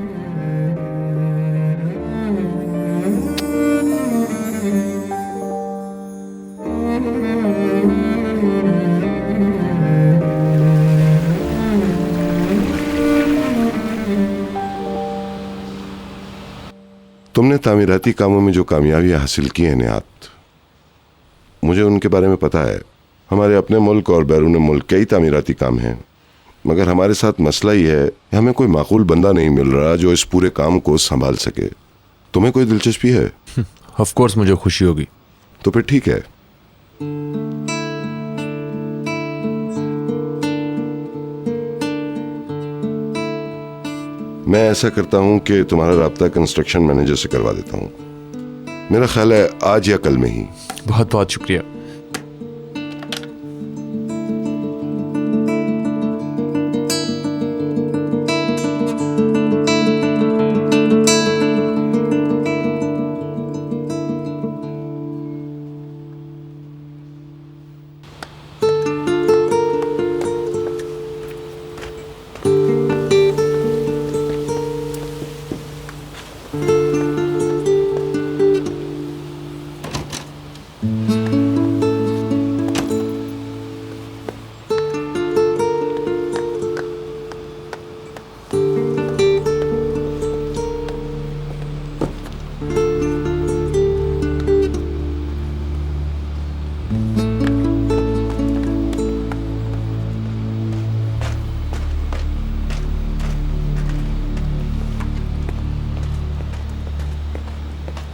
तुमने तामीराती कामों में जो कामयाबियां हासिल की हैं निहात, मुझे उनके बारे में पता है। हमारे अपने मुल्क और बैरून मुल्क कई तामीराती काम हैं, मगर हमारे साथ मसला ही है कि हमें कोई माकूल बंदा नहीं मिल रहा जो इस पूरे काम को संभाल सके। तुम्हें कोई दिलचस्पी है? ऑफ कोर्स मुझे खुशी होगी। तो फिर ठीक है। मैं ऐसा करता हूं कि तुम्हारा राब्ता कंस्ट्रक्शन मैनेजर से करवा देता हूं। मेरा ख्याल है आज या कल में ही। बहुत बहुत शुक्रिया।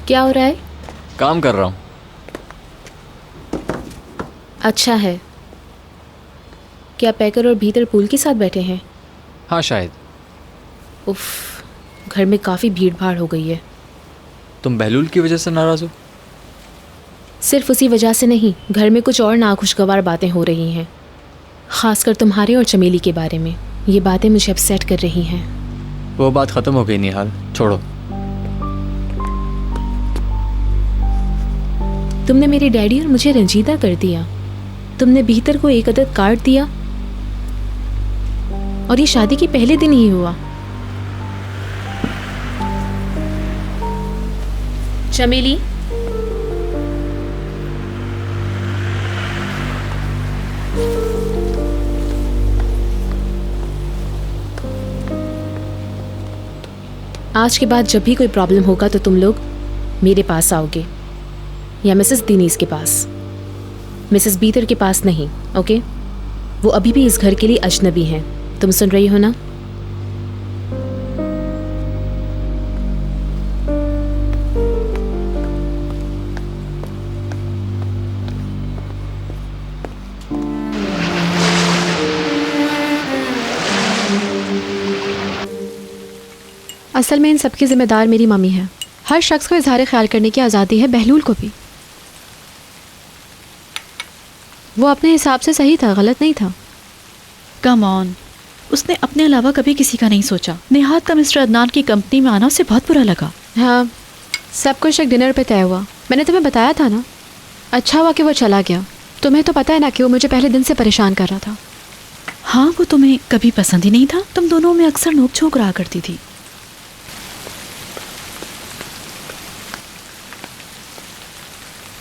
क्या हो रहा है? काम कर रहा हूँ। अच्छा है। क्या पैकर और भीतर पूल के साथ बैठे हैं? हाँ शायद। उफ, घर में काफ़ी भीड़ भाड़ हो गई है। तुम बहलूल की वजह से नाराज़ हो? सिर्फ उसी वजह से नहीं, घर में कुछ और नाखुशगवार बातें हो रही हैं, ख़ासकर तुम्हारे और चमेली के बारे में। ये बातें मुझे अपसेट कर रही हैं। वो बात ख़त्म हो गई निहाल, छोड़ो। तुमने मेरे डैडी और मुझे रंजीदा कर दिया। तुमने भीतर को एक अदद काट दिया, और ये शादी के पहले दिन ही हुआ। चमेली, आज के बाद जब भी कोई प्रॉब्लम होगा तो तुम लोग मेरे पास आओगे, या मिसेस दिनीज के पास। मिसेस बीतर के पास नहीं, ओके? वो अभी भी इस घर के लिए अजनबी हैं। तुम सुन रही हो ना? असल में इन सबकी जिम्मेदार मेरी मम्मी है। हर शख्स को इजहार ख्याल करने की आज़ादी है, बहलूल को भी। वो अपने हिसाब से सही था, गलत नहीं था। कम ऑन, उसने अपने अलावा कभी किसी का नहीं सोचा। निहात का मिस्टर अदनान की कंपनी में आना उसे बहुत बुरा लगा। हाँ, सब कुछ एक डिनर पे तय हुआ। मैंने तुम्हें बताया था ना। अच्छा हुआ कि वो चला गया। तुम्हें तो पता है ना कि वो मुझे पहले दिन से परेशान कर रहा था। हाँ, वो तुम्हें कभी पसंद ही नहीं था। तुम दोनों में अक्सर नोक झोंक रहा करती थी।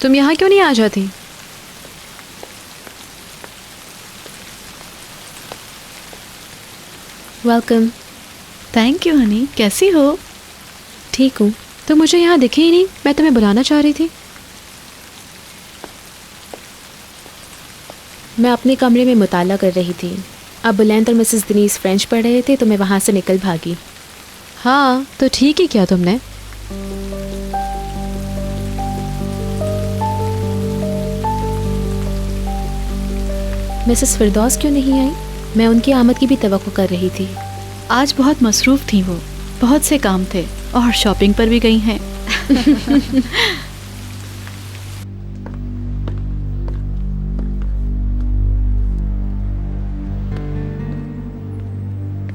तुम यहाँ क्यों नहीं आ जाती? वेलकम। थैंक यू हनी, कैसी हो? ठीक हूँ। तो मुझे यहाँ दिखे ही नहीं, मैं तुम्हें बुलाना चाह रही थी। मैं अपने कमरे में मुताला कर रही थी। अब बुलंद और मिसेस दिनीस फ्रेंच पढ़ रहे थे तो मैं वहाँ से निकल भागी। हाँ तो ठीक ही किया तुमने। मिसेस फिरदौस क्यों नहीं आई? मैं उनकी आमद की भी तवक्को कर रही थी। आज बहुत मसरूफ़ थी वो, बहुत से काम थे और शॉपिंग पर भी गई हैं।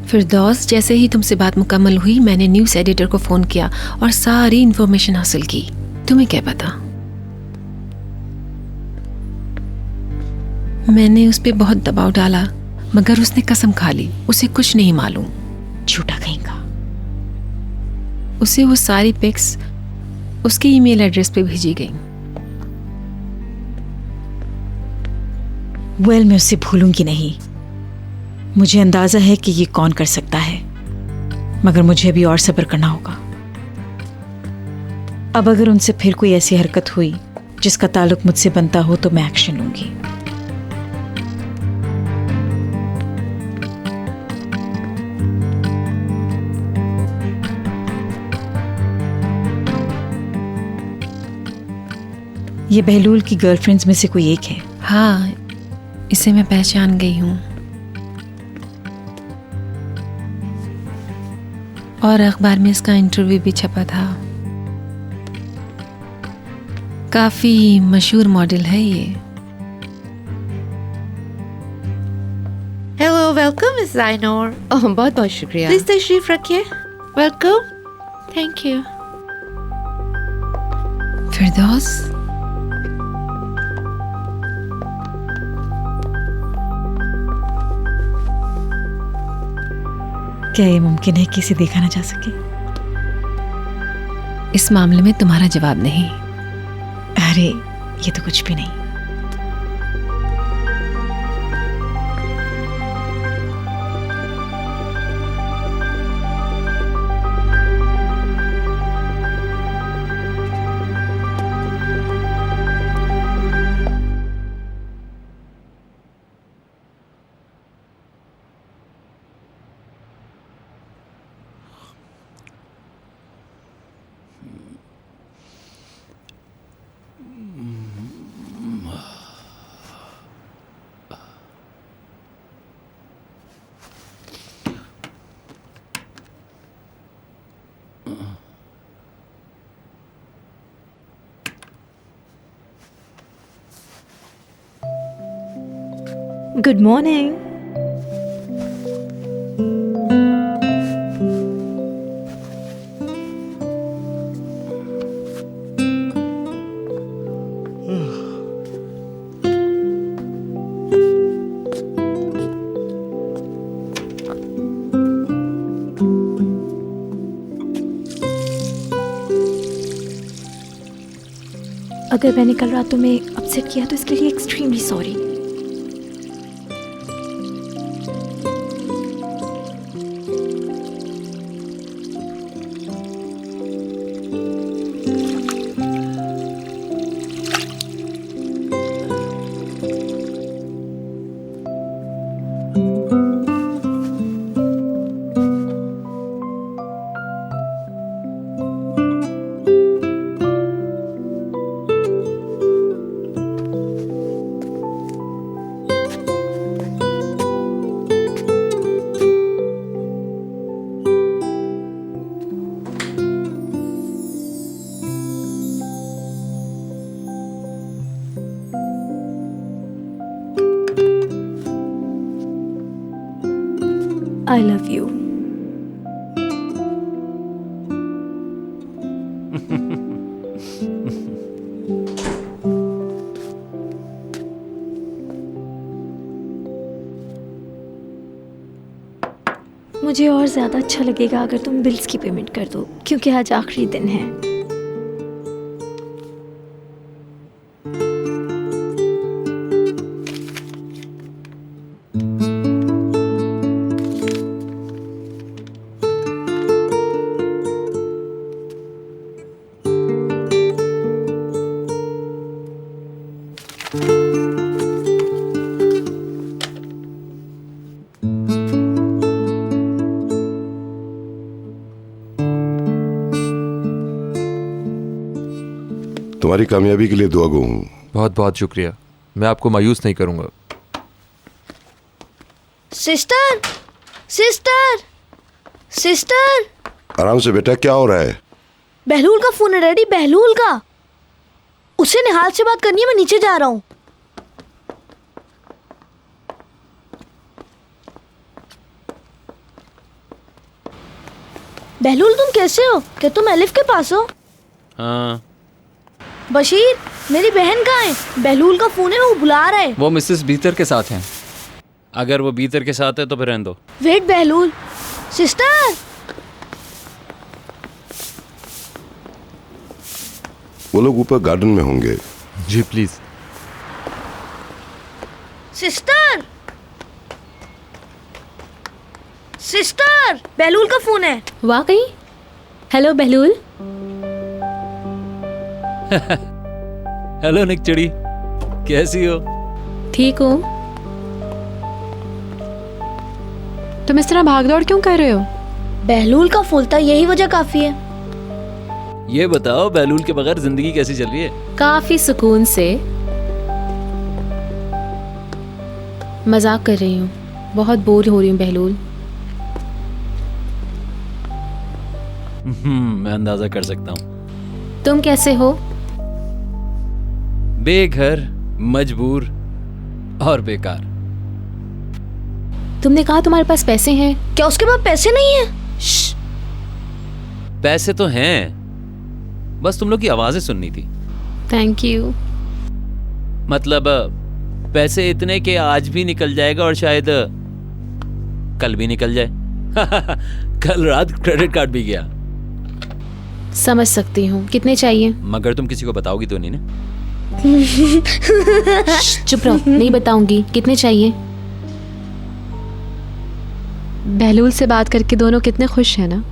फिरदौस, जैसे ही तुमसे बात मुकम्मल हुई मैंने न्यूज़ एडिटर को फ़ोन किया और सारी इन्फॉर्मेशन हासिल की। तुम्हें क्या पता, मैंने उस पर बहुत दबाव डाला मगर उसने कसम खा ली उसे कुछ नहीं मालूम। झूठा कहेगा। उसे वो सारी पिक्स उसके ईमेल एड्रेस पे भेजी गई। वेल, मैं उसे भूलूंगी नहीं। मुझे अंदाजा है कि ये कौन कर सकता है, मगर मुझे अभी और सब्र करना होगा। अब अगर उनसे फिर कोई ऐसी हरकत हुई जिसका ताल्लुक मुझसे बनता हो तो मैं एक्शन लूंगी। ये बहलूल की गर्लफ्रेंड्स में से कोई एक है? हाँ, इसे मैं पहचान गई हूँ और अखबार में इसका इंटरव्यू भी छपा था। काफी मशहूर मॉडल है ये। Hello, welcome miss Zainor. Oh, बहुत बहुत शुक्रिया। प्लीज तशरीफ रखिए। वेलकम। Thank you. फिरदौस, क्या ये मुमकिन है कि इसे देखा ना जा सके? इस मामले में तुम्हारा जवाब नहीं। अरे ये तो कुछ भी नहीं। Good morning. अगर मैंने कल रात तुम्हें अपसेट किया तो इसके लिए extremely sorry. I love you. मुझे और ज़्यादा अच्छा लगेगा अगर तुम बिल्स की पेमेंट कर दो, क्योंकि आज आखिरी दिन है। तुम्हारी कामयाबी के लिए दुआ गो हूँ। बहुत बहुत शुक्रिया, मैं आपको मायूस नहीं करूंगा। Sister, sister, sister. आराम से बेटा, क्या हो रहा है? बहलूल का फोन है डैडी, बहलूल का। उससे निहाल से बात करनी है, मैं नीचे जा रहा हूँ। बहलूल तुम कैसे हो? क्या तुम एलिफ के पास हो? हाँ। बशीर, मेरी बहन कहाँ है? बहलूल का फोन है, वो बुला रहा है। वो मिसेस बीतर के साथ हैं। अगर वो बीतर के साथ है तो फिर रहने दो। Wait Bahlul, sister. वो लोग ऊपर गार्डन में होंगे। जी प्लीज। सिस्टर, सिस्टर, बहलूल का फोन है। वाकई? हेलो बहलूल। हेलो निक चिड़ी, कैसी हो? ठीक हूँ। तुम इस तरह भागदौड़ क्यों कर रहे हो? बहलूल का फोन था, यही वजह काफी है। ये बताओ बहलूल के बगैर जिंदगी कैसी चल रही है? काफी सुकून से। मजाक कर रही हूँ, बहुत बोर हो रही हूँ बहलूल। मैं अंदाजा कर सकता हूँ। तुम कैसे हो? बेघर, मजबूर और बेकार। तुमने कहा तुम्हारे पास पैसे हैं। क्या उसके पास पैसे नहीं है? पैसे तो हैं, बस तुम लोग की आवाजें सुननी थी। Thank you. मतलब पैसे इतने के आज भी निकल जाएगा और शायद कल भी निकल जाए। कल रात क्रेडिट कार्ड भी गया। समझ सकती हूँ। कितने चाहिए? मगर तुम किसी को बताओगी तो नहीं ना? चुप रहो, नहीं बताऊंगी। कितने चाहिए? बहलूल से बात करके दोनों कितने खुश हैं ना।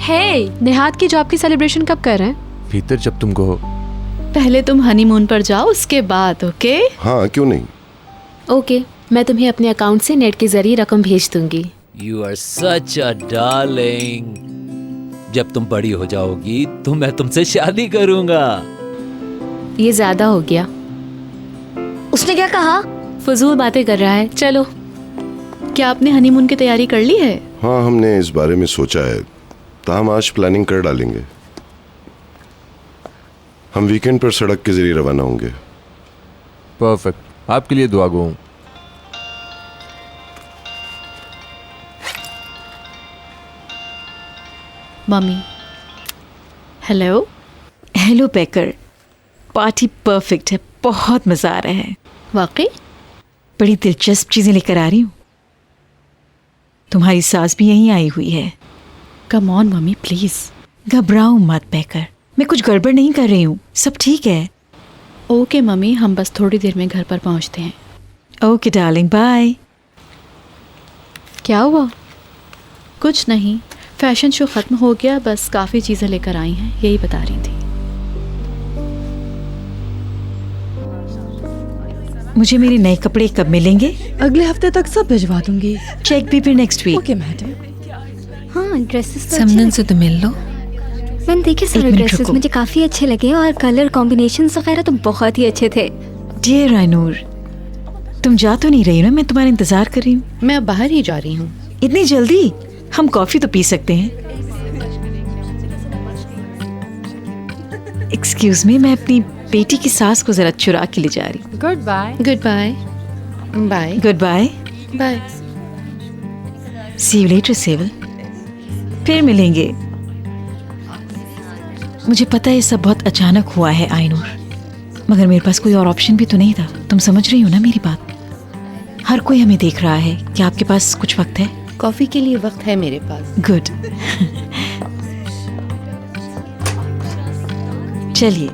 हे, निहाद की जॉब की सेलिब्रेशन कब कर रहे हैं? भीतर जब तुम कहो। पहले तुम हनीमून पर जाओ, उसके बाद। ओके? हाँ, क्यों नहीं। ओके, मैं तुम्हें अपने अकाउंट से नेट के जरिए रकम भेज दूंगी। You are such a darling. जब तुम बड़ी हो जाओगी तो मैं तुमसे शादी करूंगा। ये ज्यादा हो गया। उसने क्या कहा? फजूल बातें कर रहा है। चलो। क्या आपने हनीमून की तैयारी कर ली है? हाँ, हमने इस बारे में सोचा है, हम आज प्लानिंग कर डालेंगे। हम वीकेंड पर सड़क के जरिए रवाना होंगे। परफेक्ट, आपके लिए दुआ गो हूं। मम्मी। हेलो। हेलो पैकर, पार्टी परफेक्ट है, बहुत मजा आ रहा है। वाकई? बड़ी दिलचस्प चीजें लेकर आ रही हूँ। तुम्हारी सास भी यहीं आई हुई है। Come on mummy please. घबराओ मत पैकर, मैं कुछ गड़बड़ नहीं कर रही हूँ, सब ठीक है। ओके मम्मी, हम बस थोड़ी देर में घर पर पहुँचते हैं। Okay darling, bye. क्या हुआ? कुछ नहीं, फैशन शो खत्म हो गया, बस काफ़ी चीज़ें लेकर आई हैं, यही बता रही थी। मुझे मेरे नए कपड़े कब मिलेंगे? अगले हफ्ते तक सब भिजवा दूंगी। चेक भी फिर नेक्स्ट वीक। Okay madam. हाँ, ड्रेसेस तो समनन से तो मिल लो। मैंने देखे सारे ड्रेसेस, मुझे काफ़ी अच्छे लगे और कलर कॉम्बिनेशंस वगैरह तो बहुत ही अच्छे थे। डियर आइनूर, तुम जा तो नहीं रही ना? मैं तुम्हारा इंतजार कर रही हूँ। मैं अब बाहर ही जा रही हूँ। इतनी जल्दी? हम कॉफी तो पी सकते हैं। एक्सक्यूज मी, मैं अपनी बेटी की सास को जरा चुरा के ले जा रही हूँ। Good bye. Good bye. Bye. Good bye. Bye. See you later सेवल, फिर मिलेंगे। मुझे पता है ये सब बहुत अचानक हुआ है आइनूर, मगर मेरे पास कोई और ऑप्शन भी तो नहीं था। तुम समझ रही हो ना मेरी बात? हर कोई हमें देख रहा है। क्या आपके पास कुछ वक्त है? कॉफी के लिए वक्त है मेरे पास। गुड। चलिए।